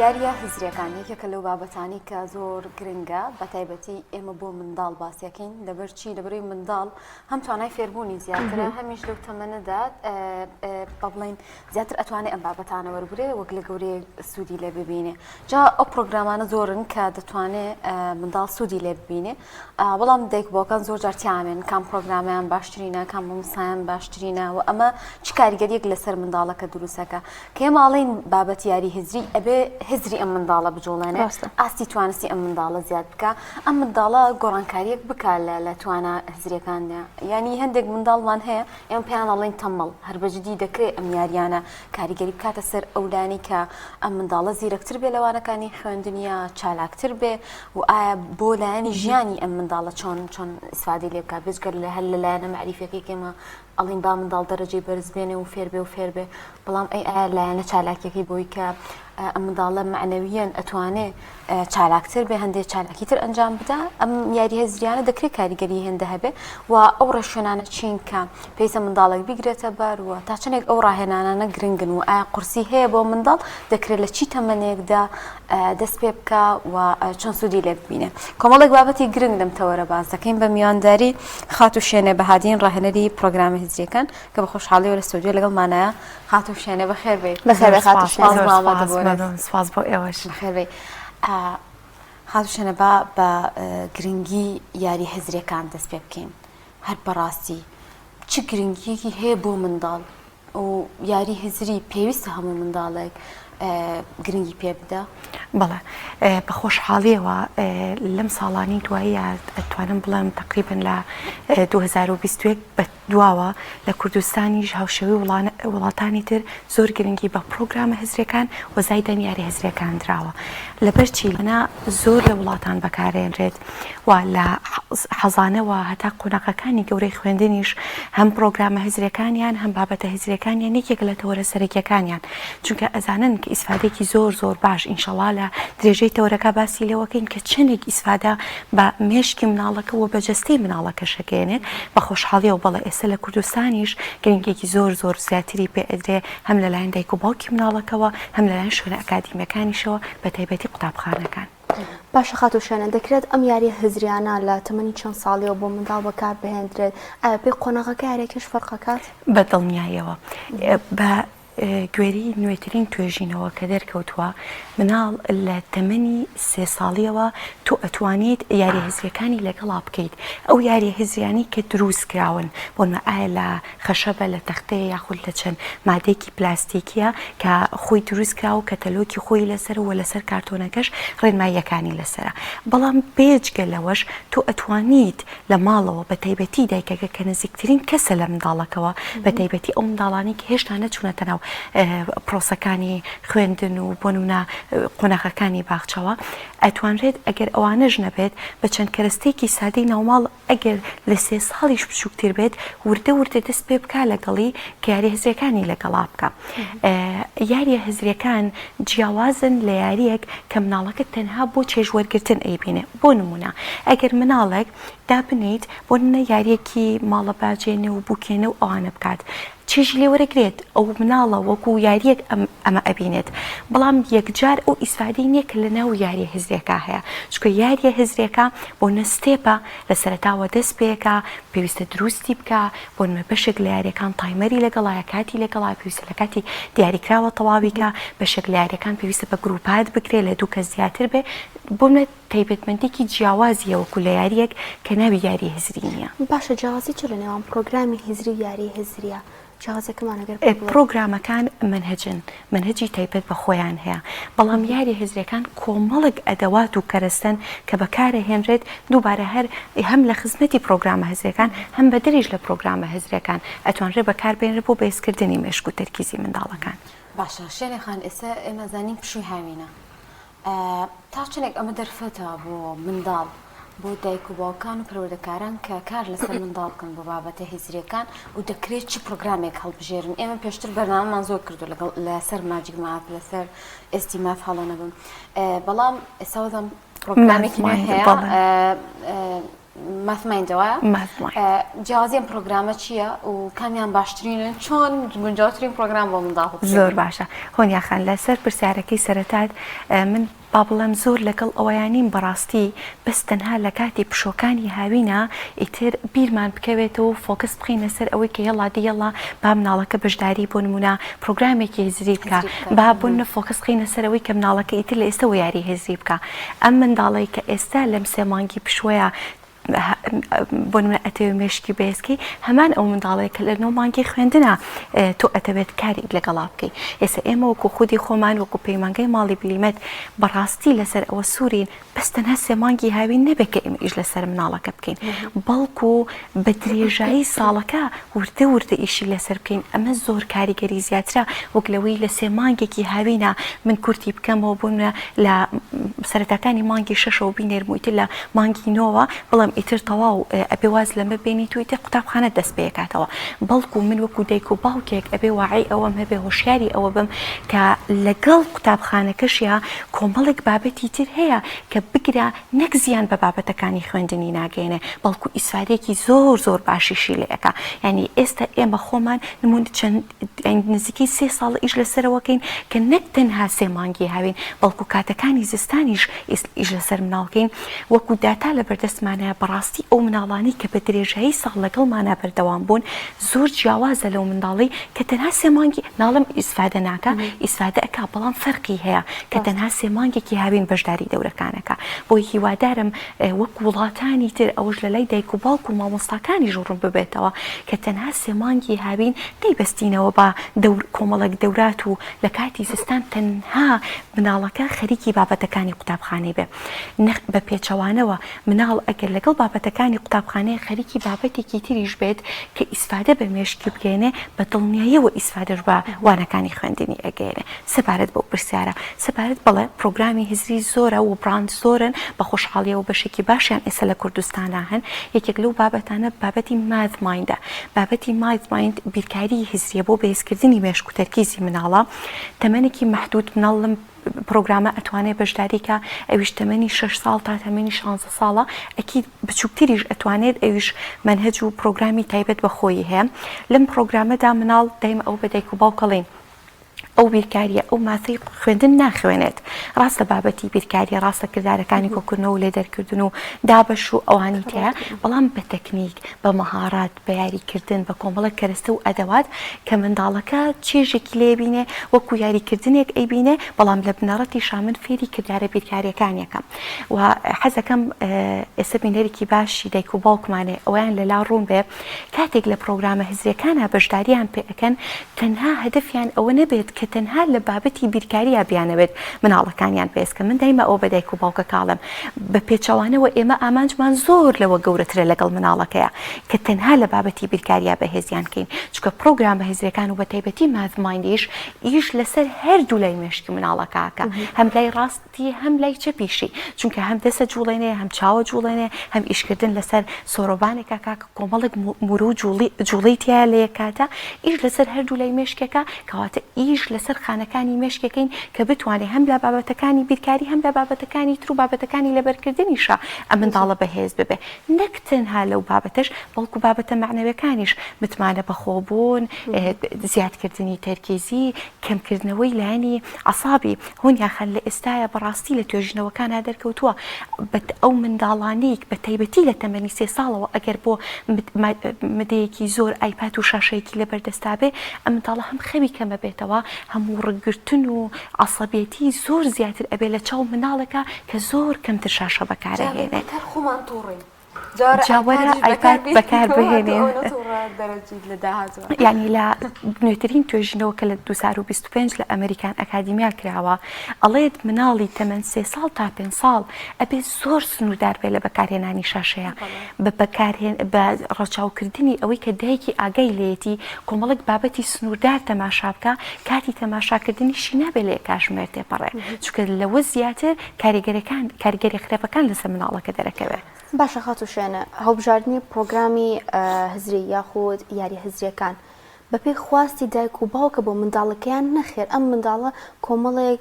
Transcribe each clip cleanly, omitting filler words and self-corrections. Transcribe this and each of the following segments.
یاریە هزرەکان یەکێکە لەو بابەتانی کە زۆر گرنگە بە تایبەتی ئێمە بۆ منداڵ باسیەکەین لەبەر چی لەبەرەوەی منداڵ هەم توانای فێربوونی زیاترە هەمیش لەو تەمەنەدا بە بڵین زیاتر ئەتوانێت ئەم بابەتانە وەربگرێ وەک لە گەورەی سوودی لێ ببینێ جا ئەو پرۆگرامانە زۆرن کە دەتوانێت منداڵ سوودی لێ ببینێ بەڵام دایک بۆکان زۆر جار تیامێن کام پرۆگرامیان باشترینە کام مامۆستایان باشترینە و ئەمە چ کاریگەریەک لەسەر منداڵەکە دروستەکە کە ئێماڵین بابەت یاری هزری ئەبێ هزری ئەم منداڵە بجوڵێنێ ئاستی توانستی ئەم منداڵە زیاد بکە ئەم منداڵە گۆڕانکاریەک بکە لە توانە هزریەکاندا ینی هەندێک منداڵمان هەیە ئێمە پێیان ئەڵێن تەمەڵ هەر بەجددی دەکرێت ئەم یاریانە کاریگەری بکاتە سەر ئەولانی کە ئەم منداڵە زیرەکتر بێ لەوانەکانی خوێندنیە چالاکتر بێ و ئایا بۆ لایەنی ژیانی ئەم منداڵە چۆن ئیسفادەی لێ بکات بێجگەر لە هەر لەلایەنە معریفەکەی ئێمە ئەڵین با منداڵ دەرەجەی بەرز بێنێ و فێر بێ و فێر بێ بەڵام ئایا لایەنە چالاکیەکەی بۆی کە ئەم منداڵە معنەویەن ئەتوانێت چالاکتر بێ هەندێک چالاکی تر ئەنجام بدە ئەم یاری هەزریانە دەکرێت کاریگەری هێندە هەبێ و ئەو ڕێشوێنانە چین کە پێویستە منداڵێک بگرێتە بەروە تا چنێک ئەو ڕاهێنانانە گرنگن و ئایا قورسی هەیە بۆ منداڵ دەکرێت لە چی تەمەنێکدا دەست پێ بکە و چۆن سوودی لێ ببینێ کۆمەڵێک بابەتی گرنگ لەم تەوەرە باز دەکەین بە میوانداری خات و شوێنێ بەهادین ڕاهێنەری پرۆگرامە هزریەکان کە بە خۆشحاڵی و لە سودیۆ لەگەڵمانایە خات و شوێنێ بەخێر بێت بەخێر سپاس بۆ ئێوەش بەخێر بێت خاتوشێنە بە گرنگی یاری هزریەکان دەست پێ بکەین هەر بەڕاستی چ گرنگیەکی هەیە بۆ منداڵ و یاری هزری پێویستە هەموو منداڵێک گرنگی پێ بدە بەڵێ بە خۆشحاڵیەوە لەم ساڵانی دوایی ئەتوانم بڵێم تقریبن لە 2021 بە دواوە لە کوردستانیش هاوشێوی وڵاتانی تر زۆر گرنگی بە پرۆگرامە هزرەکان و زایدەن یاری هزرەکان دراوە لەبەرچی لەنا زۆر لە وڵاتان بەکارێنرێت و لە حەزانەوە هەتا قۆناغەکانی گەورەی خوێندنیش هەم پرۆگرامە هزرەکانیان هەم بابەتە هزرەکانیان یەکێک لە تەوەرە سەرەکیەکانیان چونکە ئەزانن کە ئیسفادێکی زۆر باش ئینشەڵا لە درێژەی تەورەکە باسی لێوەکەین کە چندێک ئیسفادا بە مێشکی مناڵەکە و بەجەستەی مناڵەکە شەکێنێت بە خۆشحاڵیەوە بەڵێ ئێستا لە کوردستانیش گرنگێکی زۆر زیاتری پێ ئەدرێ هەم لەلایەن دایک و باوکی مناڵەکەەوە هەم لەلایەن شوێنە ئەکادیمیەکانیشەوە بە تایبەتی قوتابخانەکان. باشە خاتوشێنە دەکرێت ئەم یاری هزریانە لە تەمەنی چەند ساڵیەوە بۆ منداڵ بەکار بهێنرێت ئایا پێی قۆناغەکە یارێکیش فەرقەکات؟ بە دڵنیاییەوە بە گوێری نوێترین توێژینەوە کە دەرکەوتووە مناڵ لە تەمەنی 3 ساڵیەوە تۆ ئەتوانیت یاری هزریەکانی لەگەڵا بکەیت ئەو یاری هزریانی کە دروست کراون بۆنمە ئایا لە خەشەبە لە تەختەیە یاخود لە چەند مادێکی پلاستیکیە کە خۆی دروست کراوە کە تەلۆکی خۆی لەسەر و لەسەر کارتۆنەکەش ڕێنماییەکانی لەسرە بەڵام بێجگە لەوەش تۆ ئەتوانیت لە ماڵەوە بە تایبەتی دایکەکە کە نزیکترین کەسە لە منداڵەکەەوە بە تایبەتی ئەو منداڵانی کە هێشتا نەچوونەتە ناو پرۆسەکانی خوێندن و بۆ نمونە قۆناغەکانی باخچەوە ئەتوانرێت ئەگەر ئەوانەش نەبێت بە چەند کەرەستێکی سادەی ناوماڵ ئەگەر لە 3 ساڵیش بچووکتر بێت وردە دەست پێ بکە لەگەڵی کە یاری هزریەکانی لەگەڵا بکە یاریە هزریەکان جیاوازن لە یاریەک کە مناڵەکە تەنها بۆ چێژوەرگرتن ئەیبینێ بۆ نمونە ئەگەر مناڵێک دابنیت بۆ نە یاریەکی ماڵە باجێنێ و بووکێنە و ئەوانە بکات چێژی لێ وەرەگرێت ئەو مناڵە وەکو یاریەک ئەمە ئەبینێت بەڵام یەکجار ئەو ئیسفادەی نییە لە ناو یاریە هزرێکا هەیە چکە یاریە هزرێکە بۆ نەستێپە لە سەرەتاوە دەست پێەکە پێویستە دروستی بکە بۆ نمە بەشێک لە یاریەکان تایمەری لەگەڵایە کاتی لەگەڵا پێویستە لە کاتی دیاریکراوە تەواویکە بەشێک لە یاریەکان پێویستە بە گروپات بکرێت لە 2 کەس زیاتر بێ بۆ نە تایبەتمەندێکی جیاوازیە وەکو لە یاریەک کە ناوی یاری هزری نییە. باشە جیاوازی چ لە نێوان پرۆگرامی هزری و یاری هزریە؟ پرۆگرامەکان منهجی تایبەت بە خۆیان هەیە بەڵام یاری هزرەکان کۆمەڵک ئەدەوات و کەرەستەن کە بەکارەهێنرێت دووبارە هەم لە خزمەتی پرۆگرامە هزرەکان هەم بە دەریش لە پرۆگرامە هزرەکان ئەتوانرێت بەکاربێنرێت بۆ بەهێزکردنی مێشک و تەرکیزی منداڵەکان. باشە شوێنێ خان ئێستا ئێمە زانین پشووی هاوینە تا چنێک ئەمە دەرفەتە بۆ منداڵ بۆ دایک و باوکان و پەروەردەکاران کە کار لەسەر منداڵ بکەن بۆ بابەتە هزریەکان و دەکرێت چی پرۆگرامێک هەڵبژێرن ئێمە پێشتر بەرنامەمان زۆر کردو لەسەر ماجیک ماف لەسەر ئێستی ماف هەڵە نەبم بەڵام ئێستا وەزم پرۆگرامێکی نوێ هەیە ماثماین جوایا ماثماین. جیازیم پروگرامە چییە و کامیان باشترینن چۆن گونجاوترین پروگرام بۆ منداڵ زۆر باشە هۆنیاخان لەسەر پرسیارەکەی سەرەتات من با بڵێم زۆر لەگەڵ ئەوەیانیم بەڕاستی بەس تەنها لە کاتی پشۆکانی هاوینە ئیتر بیرمان بکەوێتەوە فۆکس بخینە سەر ئەوەی کە یەڵا دیەڵا با مناڵەکە بەشداری بۆ نمونە پرۆگرامێکی هزری بکە با بوون فۆکس بخینە سەر ئەوەی کە مناڵەکە ئیتر لە ئێستا یاری هزری بکە ئەم منداڵی کە ئێستا لەم سێ مانگی پشوەیە بۆ نمونە ئەتەوێ مێشکی بێزکی هەمان ئەو منداڵەیە کە لە 9 مانگی خوێندنە تۆ ئەتەوێت کاری لەگەڵا بکەیت ئێستا ئێمە وەکو خودی خۆمان وەکو پەیمانگەی ماڵی بلیمەت بەڕاستی لەسەر ئەوە سوورین بەس تەنها سێ مانگی هاوین نەبێت کە ئێمە ئیش لەسەر مناڵەکە بکەین بەڵکو بە درێژایی ساڵەکە وردە وردە ئیشی لەسەر بکەین ئەمە زۆر کاریگەری زیاترە وەک لەوەی لە سێ مانگێکی هاوینە من کورتی بکەمەوە بوونە لە سەرەتاکانی مانگی 6 بینێرمویتر لە مانگی 9 بەڵام ئیتر تەواو ئەبێ واز لەمە بینی تو ئیتر قوتابخانە دەست پێکاتەوە بەڵکو من وەکو دایک و باوکێک ئەبێ واعی ئەوەم هەبێ هۆشیاری ئەوە بم کە لەگەڵ قوتابخانەکەشیە کۆمەڵێک بابەتی تر هەیە کە بگرە نەک زیان بە بابەتەکانی خوێندنی ناگەێنێ بەڵکو ئیسفادێکی زۆر زۆر باشیشی لە ئەەکە یعنی ئێستا ئێمە خۆمان نمون چەند نزیکی 3 ساڵ ئیش لەسەرەوەکەین کە نەک تەنها سێ مانگی هاوین بەڵکو کاتەکانی زستانیش ئیش لەسەر مناڵکەین وەکو داتا لە بەردەستمانەیە بەڕاستی ئەو مناڵانی کە بە درێژایی ساڵ لەگەڵمانە بەردەوام بوون زۆر جیاوازە لەو منداڵی کە تەنها سێ مانگی ناڵم ئیسفادە ناکە ئیسفادە ئەکا بەڵام فەرقی هەیە کە تەنها سێ مانگێکی هاوین بەشداری دەورەکانەکە بۆی هیوادارم وەک وڵاتانی تر ئەوش لە لای دایک و باوک و مامۆستاکانی ژوڕم ببێتەوە کە تەنها سێ مانگی هاوین نەیبەستینەوە بە کۆمەڵک دەورات و لە کاتی زستان تەنها مناڵەکە خەریکی بابەتەکانی قوتابخانەی بێ بە پێچەوانەوە مناڵ ئەگەر لەگەڵ بابەتەکانی قوتابخانەیە خەریکی بابەتێکی تریش بێت کە ئیسفادە بە مێشکی بگەێنێ بە دڵنیاییەوە ئیسفادەش بە وانەکانی خوێندنی ئەگەێنێ سەبارەت بەو پرسیارە سەبارەت بڵێ پرۆگرامی هزری زۆرە و براند زۆرن بە خۆشحاڵیەوە بەشێکی باشیان ئێستا لە کوردستانە هەن یەکێک لەو بابەتانە بابەتی ماثمایندە بابەتی ماثمایند بیرکاری هزریە بۆ بەهێزکردنی مێشک و تەرکیزی مناڵە تەمەنێکی مەحدود مناڵ لەم پرۆگرامە ئەتوانێت بەشداریکە ئەویش تەمەنی 6 ساڵ تا تەمەنی 16 ساڵە ئەکی بچووکتریش ئەتوانێت ئەویش منهج و پرۆگرامی تایبەت بە خۆی هەیە لەم پرۆگرامەدا مناڵ دایمە ئەو بە دایک و باوکەڵێن ئەو بیرکاریە ئەو ماسی خوێندن ناخوێنێت ڕاستە بابەتی بیرکاریە ڕاستە کردارەکانی کۆکردنەوە و لێ دەرکردن و دابەش و ئەوانی تەیە بەڵام بە تەکنیک بە مەهارات بە یاریکردن بە کۆمەڵە کەرەستە و ئەدەوات کە منداڵەکە چێژێکی لێبینێ وەکو یاریکردنێک ئەیبینێ بەڵام لە بنەڕەتی شامن فێری کردارە بیرکاریەکانیەکەم و حەزەکەم ئێستا بینەرێکی باشی دایک و باوکمانێ ئەویان لەلا ڕوون بێ کاتێک لە پرۆگرامە هزریەکانە بەشداریان پێ ئەەکەن تەنها هەدەفیان ئەوە نەبێت کە تەنها لە بابەتی بیرکاریە بیانەوێت مناڵەکانیان پێسکە من دایمە ئەو بە دایک و باوکە کاڵم بە پێچەوانەوە ئێمە ئامانجمان زۆر لەوە گەورەترە لەگەڵ مناڵەکەیە کە تەنها لە بابەتی بیرکاریە بەهێزیان کەین چکە پرۆگرامە هزریەکان و بە تایبەتی ماثمایندیش ئیش لەسەر هەردوو لای مێشکی مناڵەکەکە هەم لای ڕاستی هەم لای چەپیشی چونکە هەم دەسە جوڵێنێ هەم چاوە جوڵێنێ هەم ئیشکردن لەسەر سۆرۆبانێکە کاکە کۆمەڵێک مور و جوڵی تیا لە کاتە ئیش لەسەر هەردوو لای مێشکەکە کەواتە ئیش لەسەر خانەکانی مێشکەکەین کە بتوانێت هەم لە بابەتەکانی بیرکاری هەم لە بابەتەکانی تر و بابەتەکانی لەبەرکردنیشە ئەم منداڵە بەهێز ببێ نەک تەنها لەو بابەتەش بەڵکو بابەتە معنەویەکانیش بتمانە بەخۆبوون زیادکردنی تەرکیزی کەمکردنەوەی لایەنی عەسابی هۆنیاخەن لە ئێستایە بەڕاستی لە توێژینەوەکانە دەرکەوتووە ئەو منداڵانەی بە تایبەتی لە تەمەنی 3 ساڵەوە ئەگەر بۆ مدەیەکی زۆر ئایپاد و شاشەیەکی لەبەردەستا بێ ئەم منداڵە هەم خەوی کەمە بێتەوە هەموو ڕگرتن و عەسەبیەتی زۆر زیاتر ئەبێ لە چاو مناڵەکە کە زۆر کەمتر شاشە بەکارەهێنێ خۆمان تووڕین جاوەرە ئایپاد بەکار بهێنێ یعنی لە نوێترین توێژینەوە کە لە 2025 لە ئەمریکان ئەکادیمیا کراوە ئەڵێت مناڵی تەمەن 3 ساڵ تا 5 ساڵ ئەبێ زۆر سنووردار بێ لە بەکارهێنانی شاشەیە بە ڕەچاوکردنی ئەوەی کە دایکی ئاگای لێتی کۆمەڵک بابەتی سنووردار تەماشا بکە کاتی تەماشاکردنیشی نابێ لە کاشمێر تێپەڕێ چونکە لەوە زیاتر کاریگەری خراپەکان لەسەر مناڵەکە دەرەکەوێت باشە خاتوشێنە هەڵبژاردننی پرۆگرامی هزری یاخود یاری هزریەکان بەپێی خواستی دایک و باوکە بۆ منداڵەکەیان نەخێر ئەم منداڵە کۆمەڵێک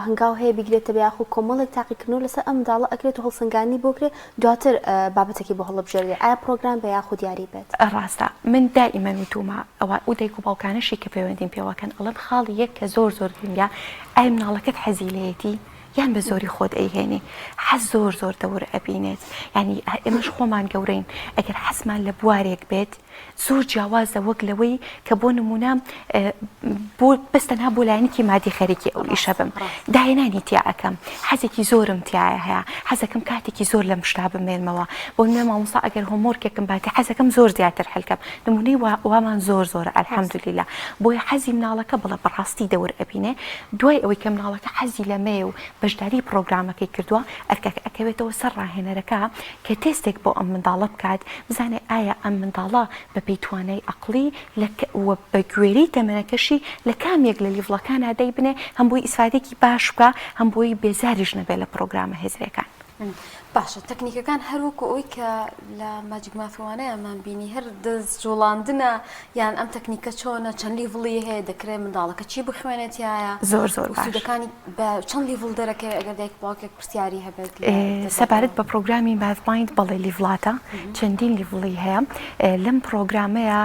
هەنگاو هەیە بیگرێتە بەیاخ و کۆمەڵێک تاقیکردنەوە لەسەر ئەم منداڵە ئەکرێت و هەڵسەنگانی بۆکرێت دواتر بابەتێکی بۆ هەڵبژێریت ئایا پرۆگرام بە یاخود یاری بێت ڕاستە من دائما وتومە ئەوە و دایک و باوکانەشی کە پەیوەندیم پێوەکەن ئەڵم خاڵی یەک کە زۆر گرنگە ئای مناڵەکەت حەزی لەیەتی یان بە زۆری خۆت ئەیهێنی حەز زۆر دەور ئەبینێت ینی ئێمەش خۆمان گەورەین ئەگەر حەزمان لە بوارێک بێت زۆر جیاوازە وەک لەوەی کە بۆ نمونە بەستەنها بۆ لایەنێکی مادی خەریکی ئەو ئیشە بم داهێنانی تیا ئەەکەم حەزێکی زۆرم تایە هەیە حەزەکەم کاتێکی زۆر لەم شتا بمێنمەوە بۆ نوێ مامۆستا ئەگەر هۆمۆرکێکم باتی حەزەکەم زۆر زیاتر هەلکەم نمونەی وامان زۆر ئەلحەمدولیلا بۆیە حەزی مناڵەکە بڵە بەڕاستی دەور ئەبینێ دوای ئەوەی کە مناڵەکە حەزی لەمەیە و بەشداری پرۆگرامەکەی کردووە ئەکەوێتەوە سەر ڕاهێنەرەکە کە تێستێک بۆ ئەم منداڵە بکات بزانێ ئایا ئەم منداڵە بە پێی توانای عقلی بە گوێرەی تەمەنەکەشی لە کامێک لە لیڤڵەکانە دەی بنێ هەم بۆی ئیسفادێکی باش بکە هەم بۆی بێزاریش نەبێت لە پرۆگرامە هێزرەکان. باشە تەکنیکەکان هەروەکو ئەوی کە لە ماجیک مافوانەیەمان بینی هەر دەست جوڵاندنە یان ئەم تەکنیکە چۆنە چەند لیڤڵی هەیە دەکرێت منداڵەکە چی بخوێنێتیایە زۆر سوودەکانی بە چەند لیڤڵ دەرەکەی ئەگەر دایک باوکێک پرسیاری هەبێت سەبارەت بە پرۆگرامی ماثمایند بەڵێ لیڤڵاتە چەندین لیڤڵی هەیە لەم پرۆگرامەیە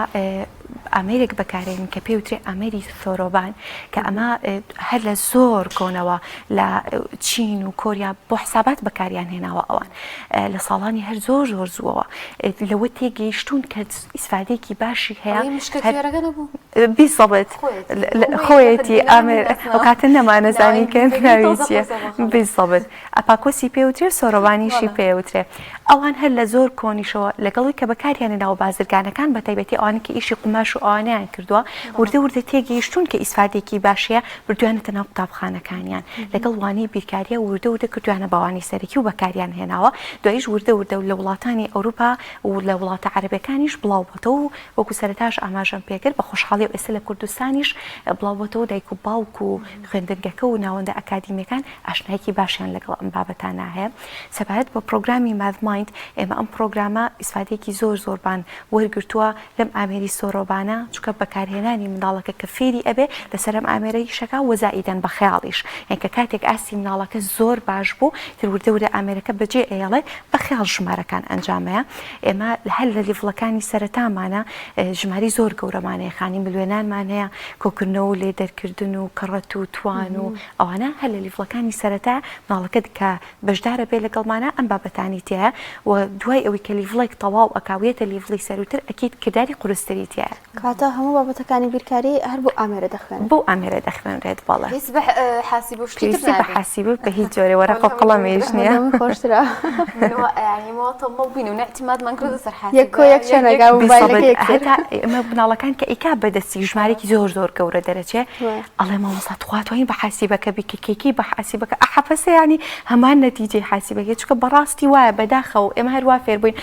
ئامێرێک بەکارێن کە پێوترێ ئامێری سۆرۆبان کە ئەمە هەر لە زۆر کۆنەوە لە چین و کۆریا بۆ حسابات بەکاریان هێناوە ئەوان لە ساڵانی هەر زۆر زووەوە لەوە تێگەیشتون کە ئیسفادێکی باشی هەیە بیسەڵێت خۆیەتی ئامێر ئەو کاتە نەمانەزانی کە ناویچیە بیسەڵێت ئەپاکۆسی پێوترێ سۆرۆبانیشی پێوترێ ئەوان هەر لە زۆر کۆنیشەوە لەگەڵی کە بەکاریان ناو بازرگانەکان بە تایبەتی ئەوانە کە ئیشی قماش و ئەوانیان کردووە وردە تێگەیشتون کە ئیسفادێکی باشەیە بردوانێتە ناو قوتابخانەکانیان لەگەڵ وانەی بیرکاریە وردە کردوانە باوانی سەرەکی و بەکاریان هێناوە دوایش وردە لە وڵاتانی ئەوروپا و لە وڵاتە عەرەبیەکانیش بڵاو بۆتەوە و وەکو سەرەتاش ئاماژەم پێکرد بە خۆشحاڵی و ئێستا لە کوردستانیش بڵاو بۆتەوە دایک و باوک و خوێندنگەکە و ناوەندە ئەکادیمیەکان ئاشنایەکی باشیان لەگەڵ ئەم بابەتانە هەیە سەبارەت بە پرۆگرامی ماثمایند ئێمە ئەم پرۆگرامە ئیسفادێکی زۆربان وەرگرتووە لەم ئامێری سۆرۆبانە چونکە بەکارهێنانی منداڵەکە کە فێری ئەبێ لەسەر ئەم ئامێرەی شەکا وەزائیدەن بە خەیاڵیش کە کاتێک ئاسی مناڵەکە زۆر باش بوو تر وردە ئامێرەکە بەجێ ئێڵێ بە خەیاڵ ژمارەکان ئەنجامەیە ئێمە هەر لە لیڤڵەکانی سەرەتامانە ژماری زۆر گەورەمانەیە خانی ملوێنانمان هەیە کۆکردنەوە و لێدەرکردن و کەڕەت و توان و ئەوانە هەر لە لیڤڵەکانی سەرەتا مناڵەکە کە بەشدارە بێ لەگەڵمانە ئەم بابەتانی تایە و دوای ئەوەی کە لیڤڵێک تەواو ئەکاوێتە لیڤڵی سەروتر ئەکید کردداری قورستری تایە کاتە هەموو بابەتەکانی بیرکاری هەر بۆ ئامێرە دەخوێن بۆ ئامێرە دەخوێنرێت بەڵێ حاسیب بە حاسیبە بە هیچ جۆرێ وەرەقە قەڵەمێش نییە خۆشترە بین و اعتمادمان کرد سەر ئەمە بناڵەکان کە ئیکا بەدەستی ژمارێکی زۆر گەورە دەرەچێ ئەڵێ مامۆستا تواتوین بە حاسیبەکە بیکێکی بە حاسیبەکە ئەحەفەسە ینی هەمان نەتیجەی حاسیبەکە چکە بەڕاستی وایە بەداخەوە ئێمە هەروە فێر بووین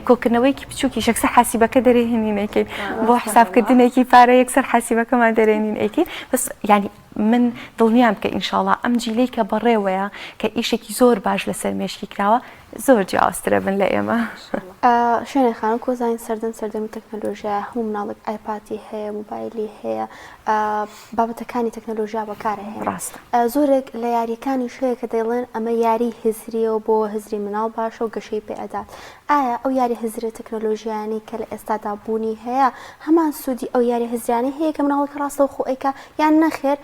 کۆکردنەوەیکی بچووکی شەکسە حاسیبەکە دەرێهێنینەکەی بۆ حسابکردنێکی پارە یەکسەر حاسیبەکەمان دەرێنین ئەیکین بەس ینی من دڵنیام کە ئینشاڵڵا ئەم جیلەی کە بەڕێوەیە کە ئیشێکی زۆر باش لەسەر مێشکی کراوە زۆر جیاوازترە بن لە ئێمە شوێنە خانم کۆزانین سەردەمی تەکنەلۆژیا هەموو مناڵک ئایپاتی هەیە موبایلی هەیە بابەتەکانی تەکنەلۆژیا بەکارە هەیە ڕاستە زۆرێک لە یاریەکانی شەیە کە دەیڵێن ئەمە یاری هزریەوە بۆ هزری مناڵ باشە و گەشەی پێ ئەدات ئایا ئەو یاری هزرە تەکنەلۆژیانی کە لە ئێستادا بوونی هەیە هەمان سوودی ئەو یاری هزریانی هەیە کە مناڵەکە ڕاستەوە خۆئیکە یان نەخێر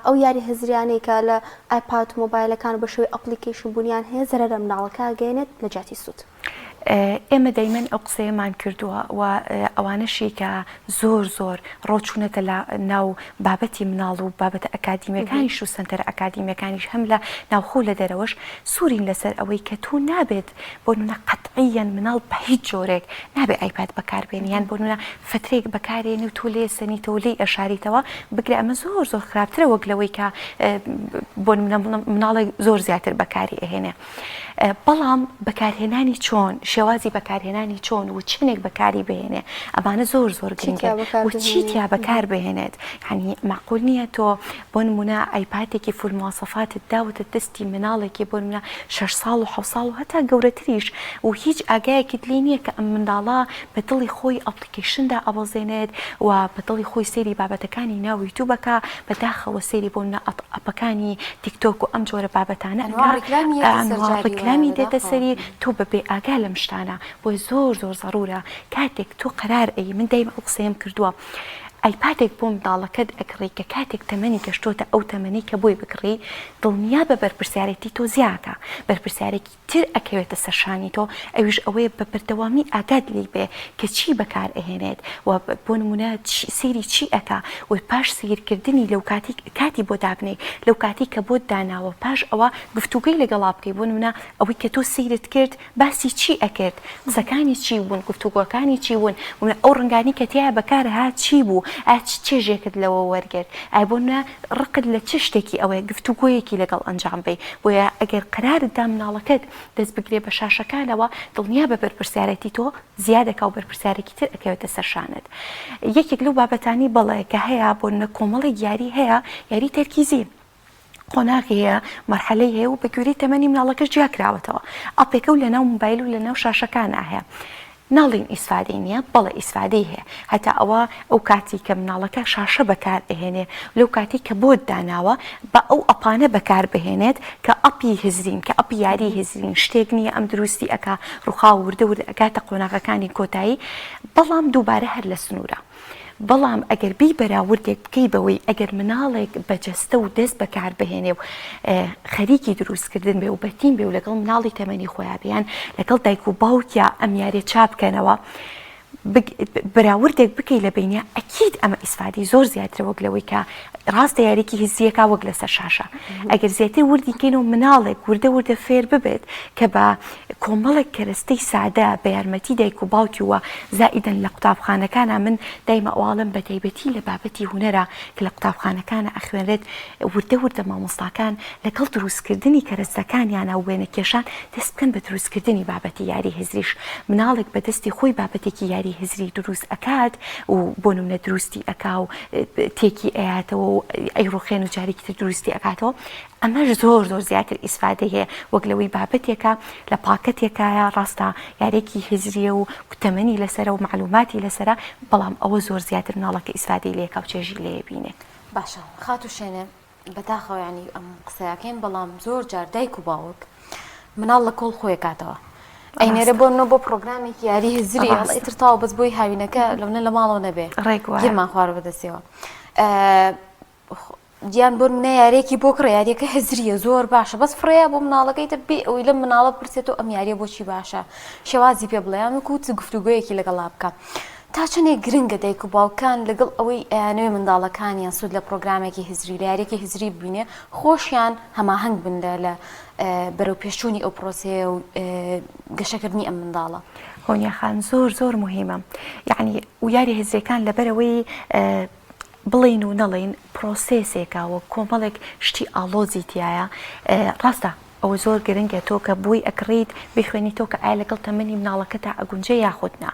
ئەو یاری هزریانی کە لە ئایپاد مۆبایلەکان بە شێوەی ئەپلیکیشن بوونیان هەیە زەرەرە مناڵەکە گەێنێت لە جاتی سوود ئێمە دەیمەن ئەو قسەیەمان کردووە و ئەوانەشی کە زۆر ڕۆچوونەتە لە ناو بابەتی مناڵ و بابەتە ئەکادیمیەکانیش و سنتەر ئەکادیمیەکانیش هەم لە ناوخۆ لە دەرەوەش سوورین لەسەر ئەوەی کە تو نابێت بۆ نونە قەتعیەن مناڵ بە هیچ جۆرێک نابێت ئایپاد بەکاربێنی یان بۆ نونە فترێک بەکارێنی و تۆ لێ سەنیتەوە لێی ئەشاریتەوە بگرێ ئەمە زۆر خراپترە وەک لەوەی کە بۆ مناڵێک زۆر زیاتر بەکاری ئەهێنێ بەڵام بەکارهێنانی چۆن شێوازی بەکارهێنانی چۆن و چنێک بەکاری بهێنێ ئەمانە زۆر زۆر گرنگە و چیتیا بەکار بهێنێت هەنی معقول نییە تۆ بۆ نمونە ئایپاتێکی فول مواصفاتت داوتە دەستی مناڵێکی بۆ نمونە 6 ساڵ و 7 ساڵ و هەتا گەورەتریش و هیچ ئاگایەکت لێ نییە کە ئەم منداڵە بە دڵی خۆی ئەپلیکیشندا ئەبەزێنێت و بە دڵی خۆی سێری بابەتەکانی ناو یوتیوبەکە بەداخەوە سێری بۆ نە ئەپەکانی تیکتۆک و ئەم جۆرە بابەتانە ڕێکلامی دێتە سەری تۆ بەبێ ئاگا لەم شتانە بۆی زۆر زۆر ضرورە کاتێک تۆ قەرار ئەی من دەیمە ئەو قسەیەم کردووە ئایپادێک بۆ منداڵەکەت ئەکڕی کە کاتێک تەمەنی گەشتۆتە ئەو تەمەنی کە بۆی بکڕی دڵنیا بە بەرپرسیارەتی تۆ زیاکە بەرپرسیارێکی تر ئەکەوێتە سەرشانی تۆ ئەویش ئەوەیە بە بەردەوامی ئاگات لی بێ کە چی بەکار ئەهێنێت و بۆ نمونە سێری چی ئەکا و پاش سیرکردنی لەو کاتی بۆ دابنێ لەو کاتی کە بۆ داناوە پاش ئەوە گفتوگەی لەگەڵا بکەی بۆ نمونە ئەوەی کە تۆ سیرت کرد باسی چی ئەکرد قسەکانی چی بوون گفتوگۆکانی چی بوون ئەو ڕنگانی کە تیا بەکارە هات چی بوو چێژێکت لەوە وەرگرت ئایبوونە ڕقت لە چ شتێکی ئەوەیە گفتوگۆیەکی لەگەڵ ئەنجام بی بۆیە ئەگەر قراردا مناڵەکەت دەست بگرێ بە شاشەکانەوە دڵنیا بە بەرپرسیارەتی تۆ زیادەکە و بەرپرسیارێکی تر ئەکەوێتە سەرشانت یەکێک لەو بابەتانی بەڵێ کە هەیە بۆ نە کۆمەڵی یاری هەیە یاری تەرکیزی قۆناغی هەیە مەرحەلەی هەیە و بە گوێرەی تەمەنی مناڵەکەش جیا کراوەتەوە ئەپێکە و لەناو موبایل و لەناو شاشەکانە هەیە ناڵین ئیسفادەی نییە بەڵێ ئیسفادەی هەیە هەتا ئەو کاتی کە مناڵەکە شاشە بەکار ئەهێنێ لەو کاتی کە بۆ داناوە بە ئەو ئەپانە بەکار بهێنێت کە ئەپی هزرین کە ئەپی یاری هزرین شتێک نییە ئەم دروستی ئەکا ڕووخا وردە ورد ئەکاتە قۆناغەکانی کۆتایی بەڵام دووبارە هەر لە سنوورە بەڵام ئەگەر بی بەراوردێک بکەی بەوەی ئەگەر مناڵێک بەجەستە و دەست بەکار بهێنێ و خەریکی دروستکردن بێ و بەتیم بێ و لەگەڵ مناڵی تەمەنی خۆیان بیان لەگەڵ دایک و باوکیا ئەم یارێ چاپکەنەوە بەراوردێک بکەی لە بینە ئەکید ئەمە ئیسفادی زۆر زیاترە وەک لەوەی کە ڕاستە یاریکی هزیەکە وەک لەسەر شاشە ئەگەر زیاتر وردی کەینەوە مناڵێک وردە فێر ببێت کە بە کۆمەڵێک کەرەستەی سادە بە یارمەتی دایک و باوکی وە زائیدەن لە قوتابخانەکانە من دایمە ئەواڵم بە تایبەتی لە بابەتی هونەرە کە لە قوتابخانەکانە ئەخوێنرێت وردە مامۆستاکان لەگەڵ دروستکردنی کەرەستەکانیانە وێنە کێشان دەست بکەن بە دروستکردنی بابەتی یاری هزریش مناڵێک بە دەستی خۆی بابەتێکی یاری هزری دروست ئەکات و بۆ نمونە دروستی ئەکا و تێکی ئەیاتەوە و ئەیڕۆخێن و جارێکی تر دروستی ئەکاتەوە ئەمەش زۆر زیاتر ئیسفادە هەیە وەک لەوەی بابەتێکە لە پاکەتێکایە ڕاستە یارێکی هزریە و تەمەنی لەسەرە و معلوماتی لەسرە بەڵام ئەوە زۆر زیاتر مناڵەکە ئیسفادەی لێکە و چێژی لێ بینێت باشە خات و شوێنێ بەداخەوە ینی ئەم قسەیەکەین بەڵام زۆر جار دایک و باوک مناڵ لە کۆڵ خۆی کاتەوە ئەینێرە بۆ پرۆگرامێکی یاری هزری ئیتر تاوە بەس بۆی هاوینەکە لەونە لە ماڵەوە نەبێ گیرمان خوارە بەدەستەوە گیان بۆ منە یارێکی بۆ کڕ یاریەکە هزریە زۆر باشە بەس فرەیە بۆ مناڵەکەی تر بێ ئەوی لە مناڵە پرسێت و ئەم یاریە بۆچی باشە شێوازی پێ بڵێیان وکوت گفتوگویەکی لەگەڵا بکە تا چنێک گرنگە دایک و باوکان لەگەڵ ئەوەی ئەیانوێ منداڵەکانیان سوود لە پرۆگرامێکی هزری لە یاریەکی هزری ببینێ خۆشیان هەماهەنگ بندە لە بەرەو پێشچوونی ئەو پرۆسەیە و گەشەکردنی ئەم منداڵە هۆنیەخان زۆر مهمە یعنی و یاری هزریەکان لەبەرەوەی بڵین و نەڵین پرۆسێسێکە و کۆمەڵێک شتی ئالۆزی تایە ڕاستە ئەوە زۆر گرنگە تۆ کە بووی ئەکڕیت بخوێنی تۆ کە ئایا لەگەڵ تەمەنی مناڵەکە تا ئەگونجێ یاخودنا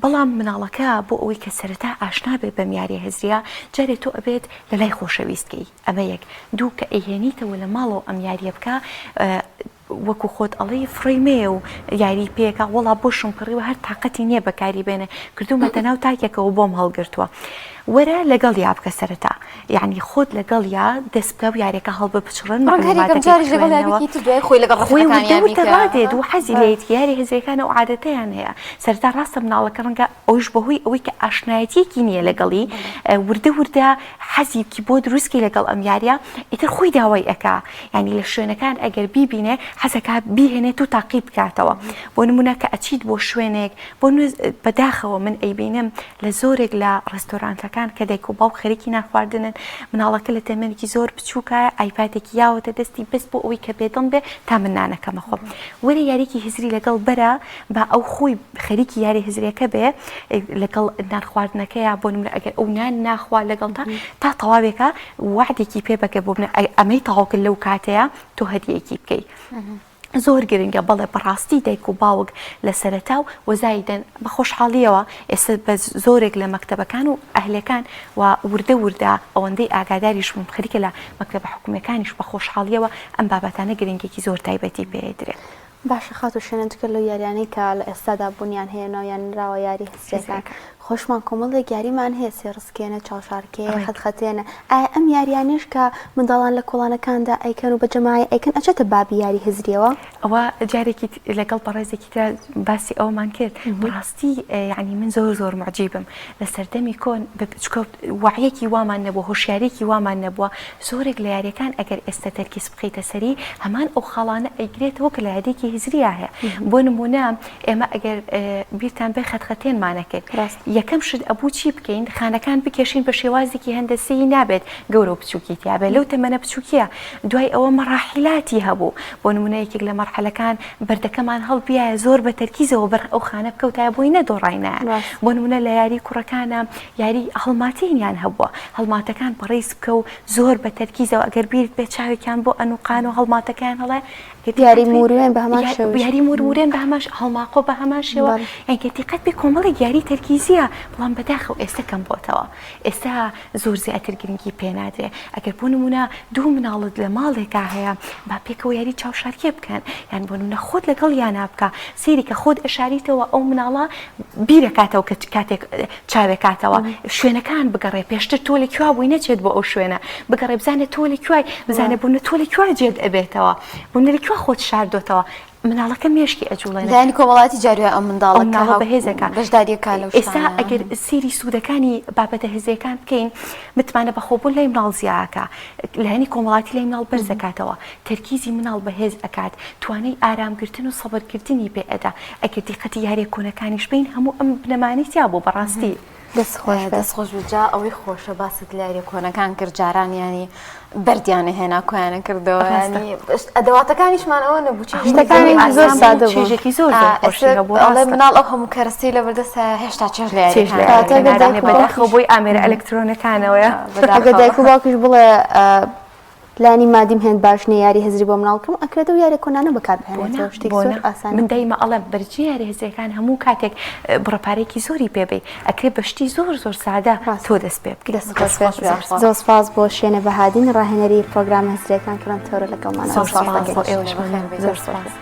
بەڵام مناڵەکە بۆ ئەوەی کە سەرەتا ئاشنا بێت بەم یاری هزریە جارێت تۆ ئەبێت لە لای خۆشەویستکەی ئەمە یەک دوو کە ئەیهێنیتەوە لە ماڵەوە ئەم یاریە بکە وەکو خۆت ئەڵێ فڕیمێ و یاری پێکە وەڵا بۆشم کڕیوە هەر تااقەتی نییە بەکاری بێنە کردومەتە ناو تاکێکەوە بۆم هەڵگرتووە وەرە لەگەڵ یا بکە سەرەتا یعنی خۆت لەگەڵ یا دەست بکە و یاریەکە هەڵبە بچڕن ڕادێت و حەزی لێت یاری هزریەکانە و عادەتەیان هەیە سەرتا ڕاستە مناڵەکە ڕەنگە ئەوش بەهۆی ئەوەی کە ئاشنایەتێکی نییە لەگەڵی وردە حەزیکی بۆ دروستکی لەگەڵ ئەم یاریە ئیتر خۆی داوای ئەکا ینی لە شوێنەکان ئەگەر بیبینێ حەزەکە بیهێنێت و تاقی بکاتەوە بۆ نمونە کە ئەچیت بۆ شوێنێک بۆ بەداخەوە من ئەیبینم لە زۆرێک لە ڕستۆرانتەکان کە دایک و باوک خەریکی نانخواردنن مناڵەکە لە تەمەنێکی زۆر بچووکە ئایپادێکی یاوەتە دەستی بەس بۆ ئەوەی کە بێدڵم بێ تا من نانەکەمە خۆم وەرە یاریکی هزری لەگەڵ بەرە با ئەو خۆی خەریکی یاری هزریەکە بێ لەگەڵ نان خواردنەکەیە بۆ نمونە ئەگەر ئەو نان ناخوا لەگەڵدا تا تەواوێکە وعدێکی پێ بکە بۆ بنە ئەمەی تەواو کرد لەو کاتەیە تۆ هەدیەکی بکەی زۆر گرنگە بەڵێ بەڕاستی دایک و باوک لە سەرەتا و وەزایدەن بە خۆشحاڵیەوە ئێستا بە زۆرێک لە مەکتەبەکان و ئەهلەکان و وردە ئەوەندەی ئاگاداریش بوون خەریکە لە مەکتەبە حکوومیەکانیش بە خۆشحاڵیەوە ئەم بابەتانە گرنگێکی زۆر تایبەتی پێدرێت. باشە خات و شوێنتکە لە یاریانەی کە لە ئێستادا بوونیان هەیە یانراوە یاری هەستێکان خۆشمان کۆمەڵێک یاریمان هەیە سێڕسکێنە چاوشارکێ خەتخەتێنە ئایا ئەم یاریانش کە منداڵان لە کۆڵانەکاندا ئەیکەن و بە جەماعی ئەیکەن ئەچێتە بابی یاری هزریەوە؟ ئەوە جارێکی لەگەڵ بەڕێزێکی تر باسی ئەومان کرد بەڕاستی یعنی من زۆر معجیبم لە سەردەمی کۆن وعیەکی وامان نەبووە هۆشیارێکی وامان نەبووە زۆرێک لە یاریەکان ئەگەر ئێستا تەرکیز بخەیتە سەری هەمان ئەو خاڵانە ئەیگرێتەوە کە لە یادێکی هزریە هەیە بۆ نمونە ئێمە ئەگەر بیرتان بێ خەتخەتێنمانە کرد یەکەم شت ئەبوو چی بکەین خانەکان بکێشین بە شێوازێکی هەندەسەی نابێت گەورە و بچووکی تیابێت لەو تەمەنە بچووکیە دوای ئەوە مەراحیلاتی هەبوو بۆ نمونە یەکێک لە مەرحەلەکان بەردەکەمان هەڵبیایە زۆر بە تەرکیزەوە بەر ئەو خانە بکەوتایە بۆی نەدۆڕاینە بۆ نمونە لە یاری کوڕەکانە یاری هەڵماتینیان هەبووە هەڵماتەکان بەڕێز بکە و زۆر بە تەرکیزەوە ئەگەر بیرت بێت چاوێکیان بۆ ئەنوقان و هەڵماتەکان هەڵێ یاری موروێن بە هەمان شێوە یاری موروێن بە هەماش هەڵماقۆ بە هەمان شێوە ئەگەر دیقەت بێ کۆمەڵێک یاری تەرکیزیە بەڵام بەداخەوە ئێستا کەم بۆتەوە ئێستا زۆر زیاتر گرنگی پێنادرێ ئەگەر بۆ نمونە دوو مناڵت لە ماڵێکا هەیە با پێکەوە یاری چاوشارکێ بکەن یان بۆ نمونە خۆت لەگەڵ یانە بکە سێری کە خۆت ئەشاریتەوە ئەو مناڵە بیرەکاتەوە کە کاتێک چاوێکاتەوە شوێنەکان بگەڕێ پێشتر تۆ لە کووا بووی نەچێت بۆ ئەو شوێنە بگەڕێ بزانێت تۆ لە کوای بزانێت بوونە تۆ لە کوای جێت ئەبێتەوە بوونە لە کووا خۆت شاردۆتەوە مناڵەکە مێشکی ئەجوڵێن دانی کۆمەڵاتی جاروێ ئەم منداڵە بەهێزەکە بەشداریەکە لەو ئێستا ئەگەر سیری سوودەکانی بابەتە هزیەکان بکەین متمانە بەخۆبوون لای مناڵ زیاکە لە هەنی کۆمەڵاتی لای مناڵ بەرزەکاتەوە تەرکیزی مناڵ بەهێز ئەکات توانەی ئارامگرتن و سەبرکردنی پێ ئەدا ئەگەر دیقەتی یاری کۆنەکانیش بین هەموو ئەم بنەمانی تیا بۆ بەڕاستی دەستخۆش جا ئەوەی خۆشە باست لاری کۆنەکان کرد جاران ینی بەردیانە هێنا کۆیانە کردەوە ینی ئەدەواتەکانیشمان ئەوە نەبووچەکانی زۆر سادە چێژێکی زۆر مناڵ ئەو هەموو کەرەسەی لە بەردەسە هێشتا چێژ بەداخەوە بۆی ئامێرە ئەلکترۆنەکانەوەیە ئەگەر دایک و باوکیش بڵێ لانی مادیم هێن باش یاری هزری بۆ مناڵکەم ئەکرێتەوە یاری کۆنانە بەکاربهێنێتەوە شتێک زۆر ئاسان من دەیمە ئەڵێم بەرجی یاری هزریەکان هەموو کاتێک بڕەپارێکی زۆری پێبێ ئەکرێت بەشتی زۆر سادە تۆ دەست پێ بکە زۆر سپاس بۆ شوێنە بەهادین ڕاهێنەری پرۆگرام هزریەکان کردن تۆرە لەگەڵمان زۆر سپاس